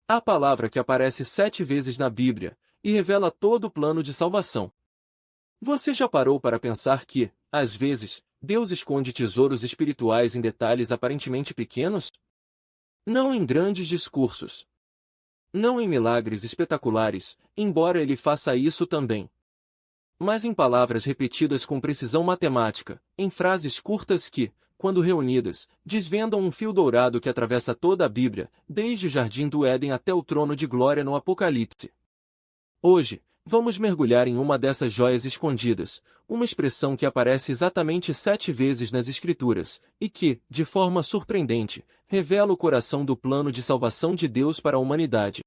A palavra que aparece 7 vezes na Bíblia, e revela todo o plano de salvação. Você já parou para pensar que, às vezes, Deus esconde tesouros espirituais em detalhes aparentemente pequenos? Não em grandes discursos. Não em milagres espetaculares, embora ele faça isso também. Mas em palavras repetidas com precisão matemática, em frases curtas que, quando reunidas, desvendam um fio dourado que atravessa toda a Bíblia, desde o Jardim do Éden até o trono de glória no Apocalipse. Hoje, vamos mergulhar em uma dessas joias escondidas, uma expressão que aparece exatamente 7 vezes nas Escrituras, e que, de forma surpreendente, revela o coração do plano de salvação de Deus para a humanidade.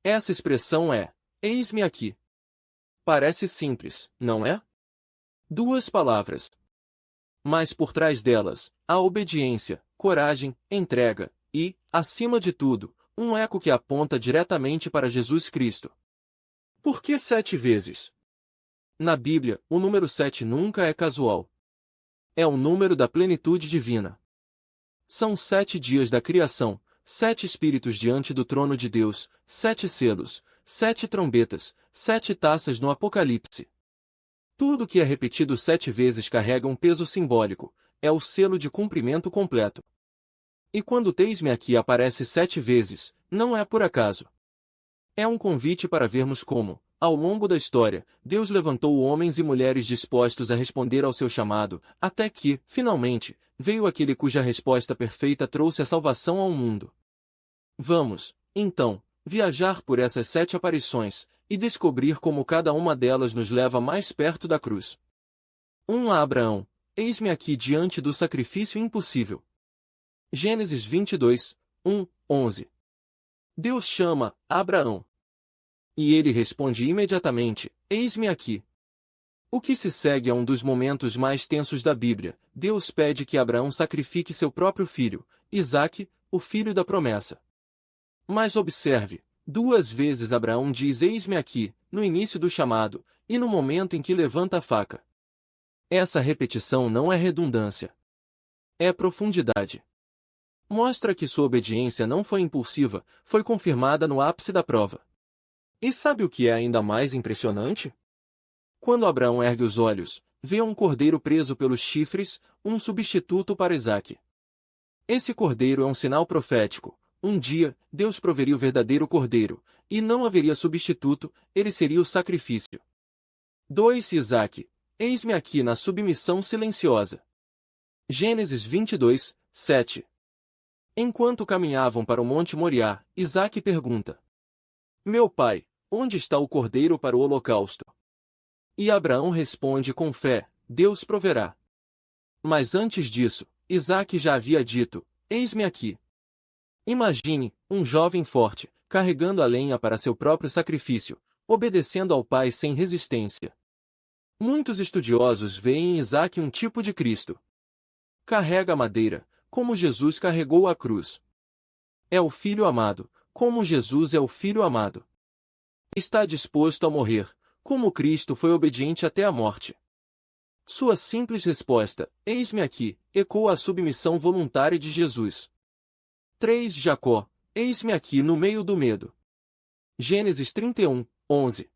Essa expressão é: eis-me aqui. Parece simples, não é? 2 palavras. Mas por trás delas, há obediência, coragem, entrega e, acima de tudo, um eco que aponta diretamente para Jesus Cristo. Por que 7 vezes? Na Bíblia, o número 7 nunca é casual. É o número da plenitude divina. São 7 dias da criação, 7 espíritos diante do trono de Deus, 7 selos, 7 trombetas, 7 taças no Apocalipse. Tudo que é repetido 7 vezes carrega um peso simbólico, é o selo de cumprimento completo. E quando o eis-me aqui aparece 7 vezes, não é por acaso. É um convite para vermos como, ao longo da história, Deus levantou homens e mulheres dispostos a responder ao seu chamado, até que, finalmente, veio aquele cuja resposta perfeita trouxe a salvação ao mundo. Vamos, então, viajar por essas 7 aparições, e descobrir como cada uma delas nos leva mais perto da cruz. 1 a Abraão: eis-me aqui diante do sacrifício impossível. Gênesis 22, 1, 11. Deus chama Abraão. E ele responde imediatamente: eis-me aqui. O que se segue é um dos momentos mais tensos da Bíblia. Deus pede que Abraão sacrifique seu próprio filho, Isaque, o filho da promessa. Mas observe, 2 vezes Abraão diz eis-me aqui, no início do chamado, e no momento em que levanta a faca. Essa repetição não é redundância. É profundidade. Mostra que sua obediência não foi impulsiva, foi confirmada no ápice da prova. E sabe o que é ainda mais impressionante? Quando Abraão ergue os olhos, vê um cordeiro preso pelos chifres, um substituto para Isaque. Esse cordeiro é um sinal profético. Um dia, Deus proveria o verdadeiro cordeiro, e não haveria substituto, ele seria o sacrifício. 2 Isaque: eis-me aqui na submissão silenciosa. Gênesis 22, 7. Enquanto caminhavam para o Monte Moriá, Isaque pergunta: meu pai, onde está o cordeiro para o holocausto? E Abraão responde com fé: Deus proverá. Mas antes disso, Isaque já havia dito: eis-me aqui. Imagine, um jovem forte, carregando a lenha para seu próprio sacrifício, obedecendo ao pai sem resistência. Muitos estudiosos veem em Isaque um tipo de Cristo. Carrega a madeira, como Jesus carregou a cruz. É o filho amado, como Jesus é o filho amado. Está disposto a morrer, como Cristo foi obediente até a morte. Sua simples resposta, eis-me aqui, ecoa a submissão voluntária de Jesus. 3 Jacó: eis-me aqui no meio do medo. Gênesis 31, 11.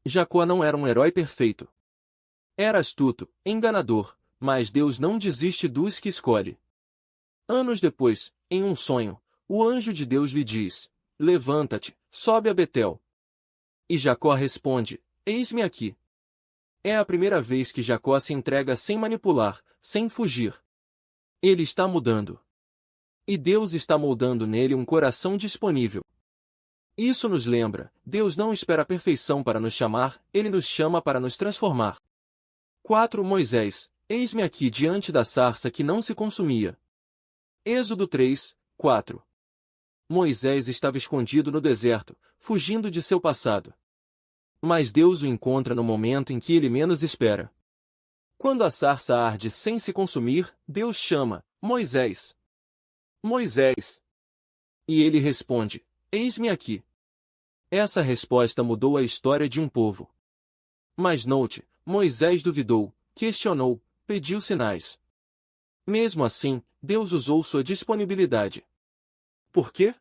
Jacó não era um herói perfeito. Era astuto, enganador, mas Deus não desiste dos que escolhe. Anos depois, em um sonho, o anjo de Deus lhe diz: levanta-te, sobe a Betel. E Jacó responde: eis-me aqui. É a primeira vez que Jacó se entrega sem manipular, sem fugir. Ele está mudando. E Deus está moldando nele um coração disponível. Isso nos lembra, Deus não espera a perfeição para nos chamar, Ele nos chama para nos transformar. 4 Moisés: eis-me aqui diante da sarça que não se consumia. Êxodo 3, 4. Moisés estava escondido no deserto, fugindo de seu passado. Mas Deus o encontra no momento em que ele menos espera. Quando a sarça arde sem se consumir, Deus chama: Moisés. Moisés. E ele responde: eis-me aqui. Essa resposta mudou a história de um povo. Mas note, Moisés duvidou, questionou, pediu sinais. Mesmo assim, Deus usou sua disponibilidade. Por quê?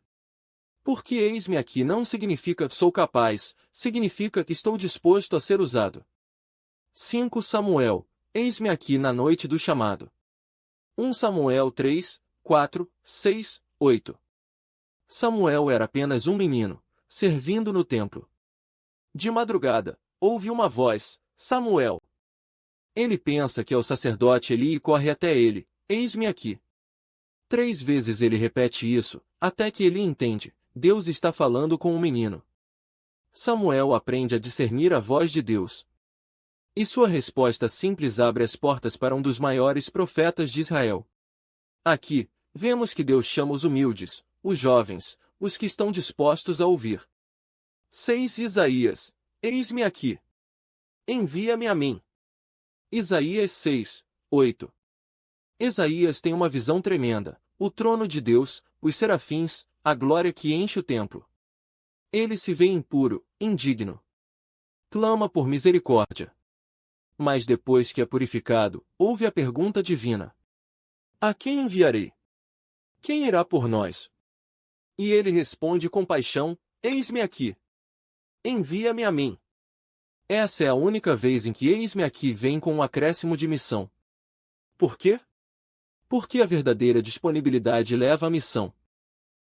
Porque eis-me aqui não significa sou capaz, significa que estou disposto a ser usado. 5 Samuel, eis-me aqui na noite do chamado. 1 Samuel 3, 4, 6, 8. Samuel era apenas um menino, servindo no templo. De madrugada, ouve uma voz, Samuel. Ele pensa que é o sacerdote Eli e corre até ele, eis-me aqui. 3 vezes ele repete isso, até que Eli entende, Deus está falando com o menino. Samuel aprende a discernir a voz de Deus. E sua resposta simples abre as portas para um dos maiores profetas de Israel. Aqui, vemos que Deus chama os humildes, os jovens, os que estão dispostos a ouvir. 6 Isaías, eis-me aqui. Envia-me a mim. Isaías 6, 8. Isaías tem uma visão tremenda, o trono de Deus, os serafins, a glória que enche o templo. Ele se vê impuro, indigno. Clama por misericórdia. Mas depois que é purificado, ouve a pergunta divina. A quem enviarei? Quem irá por nós? E ele responde com paixão, eis-me aqui. Envia-me a mim. Essa é a única vez em que eis-me aqui vem com um acréscimo de missão. Por quê? Porque a verdadeira disponibilidade leva à missão.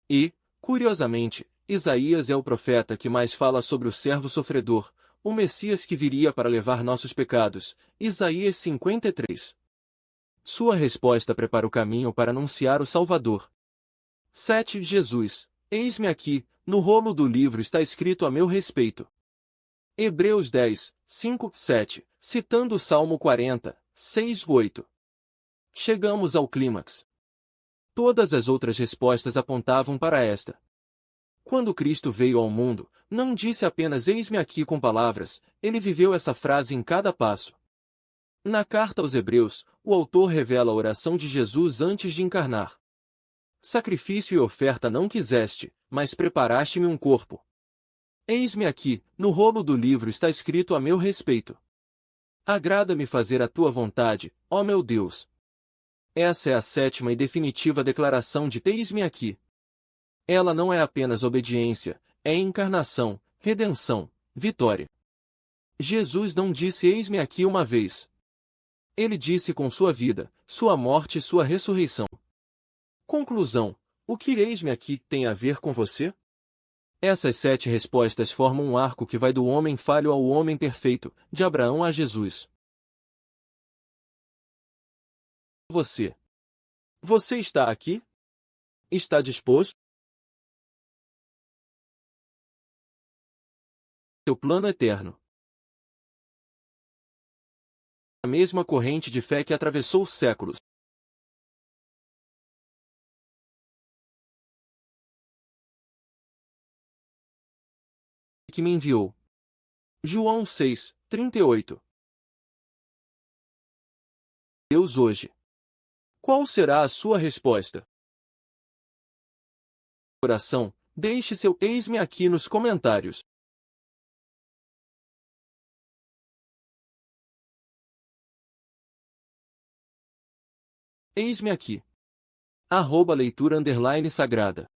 E, curiosamente, Isaías é o profeta que mais fala sobre o servo sofredor, o Messias que viria para levar nossos pecados, Isaías 53. Sua resposta prepara o caminho para anunciar o Salvador. 7 Jesus, eis-me aqui, no rolo do livro está escrito a meu respeito. Hebreus 10, 5, 7, citando o Salmo 40, 6, 8. Chegamos ao clímax. Todas as outras respostas apontavam para esta. Quando Cristo veio ao mundo, não disse apenas eis-me aqui com palavras, ele viveu essa frase em cada passo. Na carta aos Hebreus, o autor revela a oração de Jesus antes de encarnar. Sacrifício e oferta não quiseste, mas preparaste-me um corpo. Eis-me aqui, no rolo do livro está escrito a meu respeito. Agrada-me fazer a tua vontade, ó meu Deus. Essa é a 7ª e definitiva declaração de eis-me aqui. Ela não é apenas obediência, é encarnação, redenção, vitória. Jesus não disse eis-me aqui uma vez. Ele disse com sua vida, sua morte e sua ressurreição. Conclusão: o que eis-me aqui tem a ver com você? Essas 7 respostas formam um arco que vai do homem falho ao homem perfeito, de Abraão a Jesus. Você está aqui? Está disposto? Seu plano eterno. A mesma corrente de fé que atravessou os séculos. Que me enviou. João 6, 38. Deus hoje. Qual será a sua resposta? Oração, deixe seu eis-me aqui nos comentários. Eis-me aqui. @leitura_sagrada